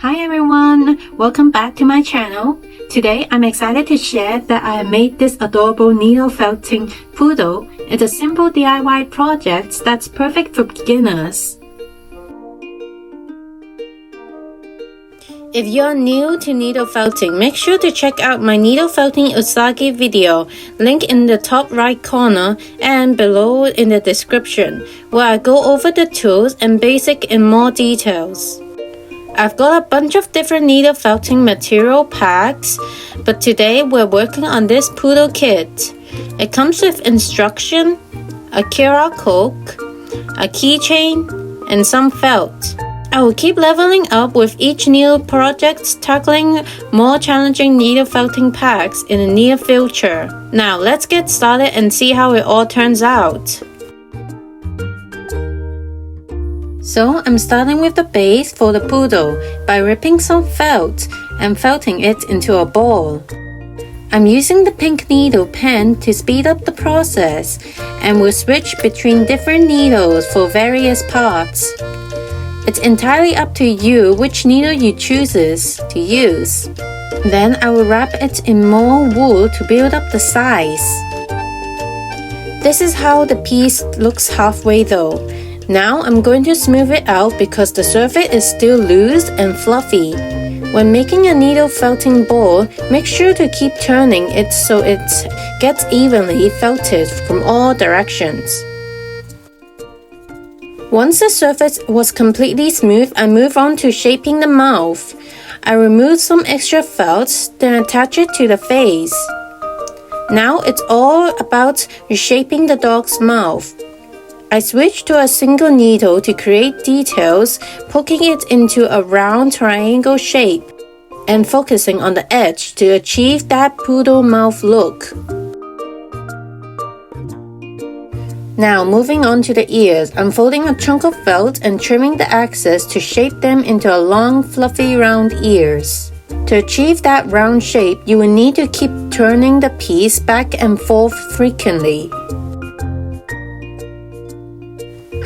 Hi everyone, welcome back to my channel. Today I'm excited to share that I made this adorable needle felting poodle. It's a simple DIY project that's perfect for beginners. If you're new to needle felting, make sure to check out my needle felting usagi video, link in the top right corner and below in the description, where I go over the tools and basic in more details. I've got a bunch of different needle felting material packs, but today we're working on this poodle kit. It comes with instruction, a QR code, a keychain, and some felt. I will keep leveling up with each needle project, tackling more challenging needle felting packs in the near future. Now let's get started and see how it all turns out. So I'm starting with the base for the poodle by ripping some felt and felting it into a ball. I'm using the pink needle pen to speed up the process and will switch between different needles for various parts. It's entirely up to you which needle you choose to use. Then I will wrap it in more wool to build up the size. This is how the piece looks halfway though. Now I'm going to smooth it out because the surface is still loose and fluffy. When making a needle felting ball, make sure to keep turning it so it gets evenly felted from all directions. Once the surface was completely smooth, I move on to shaping the mouth. I remove some extra felt, then attach it to the face. Now it's all about reshaping the dog's mouth. I switch to a single needle to create details, poking it into a round triangle shape and focusing on the edge to achieve that poodle mouth look. Now moving on to the ears, I'm folding a chunk of felt and trimming the excess to shape them into a long, fluffy, round ears. To achieve that round shape, you will need to keep turning the piece back and forth frequently.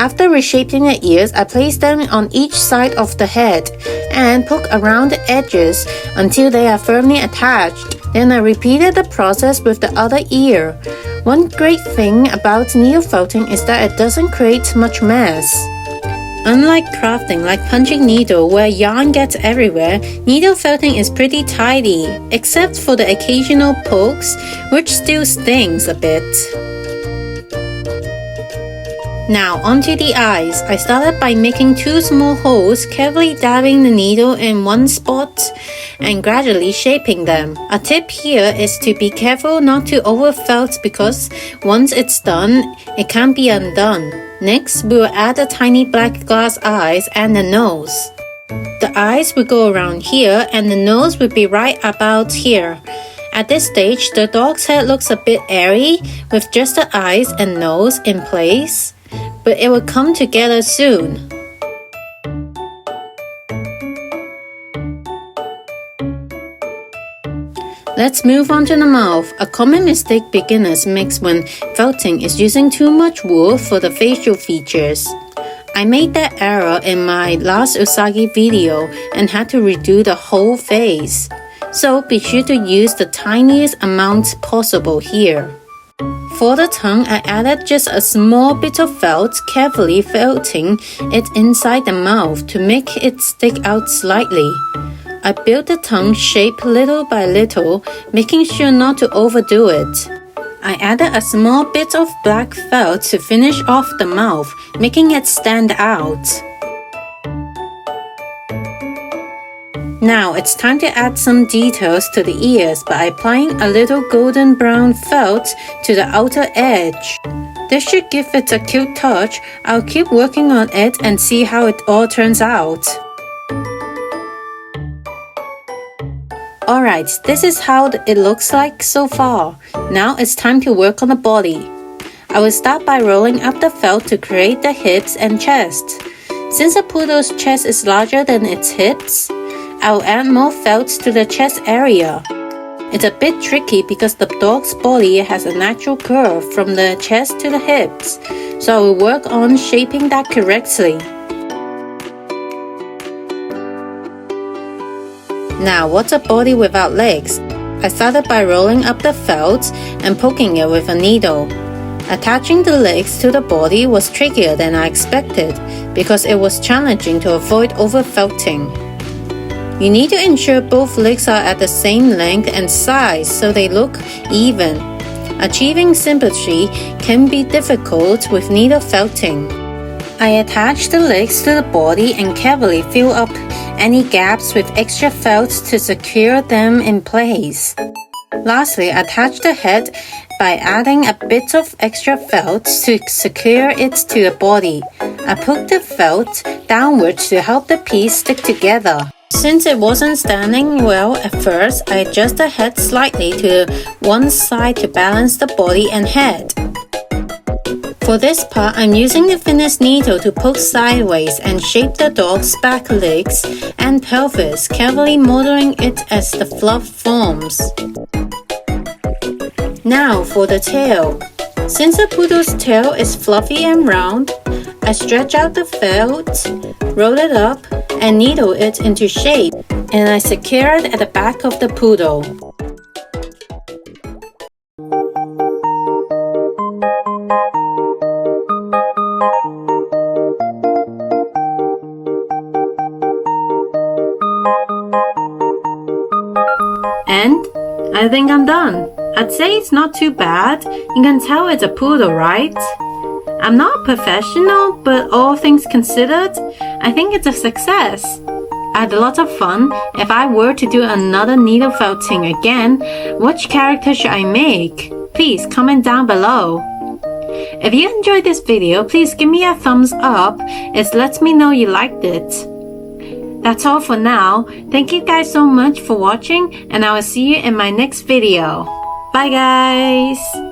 After reshaping the ears, I place them on each side of the head and poke around the edges until they are firmly attached. Then I repeated the process with the other ear. One great thing about needle felting is that it doesn't create much mess. Unlike crafting like punching needle where yarn gets everywhere, needle felting is pretty tidy, except for the occasional pokes, which still stings a bit. Now onto the eyes. I started by making 2 small holes, carefully dabbing the needle in one spot and gradually shaping them. A tip here is to be careful not to overfelt because once it's done, it can't be undone. Next, we will add the tiny black glass eyes and the nose. The eyes will go around here and the nose will be right about here. At this stage, the dog's head looks a bit airy with just the eyes and nose in place, but it will come together soon. Let's move on to the mouth. A common mistake beginners make when felting is using too much wool for the facial features. I made that error in my last usagi video and had to redo the whole face. So be sure to use the tiniest amount possible here. For the tongue, I added just a small bit of felt, carefully felting it inside the mouth to make it stick out slightly. I built the tongue shape little by little, making sure not to overdo it. I added a small bit of black felt to finish off the mouth, making it stand out. Now it's time to add some details to the ears by applying a little golden brown felt to the outer edge. This should give it a cute touch. I'll keep working on it and see how it all turns out. Alright, this is how it looks like so far. Now it's time to work on the body. I will start by rolling up the felt to create the hips and chest. Since a poodle's chest is larger than its hips, I will add more felt to the chest area. It's a bit tricky because the dog's body has a natural curve from the chest to the hips, so I will work on shaping that correctly. Now, what's a body without legs? I started by rolling up the felt and poking it with a needle. Attaching the legs to the body was trickier than I expected because it was challenging to avoid over-felting. You need to ensure both legs are at the same length and size so they look even. Achieving symmetry can be difficult with needle felting. I attach the legs to the body and carefully fill up any gaps with extra felt to secure them in place. Lastly, attach the head by adding a bit of extra felt to secure it to the body. I poked the felt downwards to help the piece stick together. Since it wasn't standing well at first, I adjust the head slightly to one side to balance the body and head. For this part, I'm using the thinnest needle to poke sideways and shape the dog's back legs and pelvis, carefully molding it as the fluff forms. Now for the tail. Since the poodle's tail is fluffy and round, I stretch out the felt, roll it up, and needle it into shape, and I secure it at the back of the poodle. And I think I'm done. I'd say it's not too bad. You can tell it's a poodle, right? I'm not a professional, but all things considered, I think it's a success. I had a lot of fun. If I were to do another needle felting again, which character should I make? Please comment down below. If you enjoyed this video, please give me a thumbs up. It lets me know you liked it. That's all for now. Thank you guys so much for watching, and I will see you in my next video. Bye guys!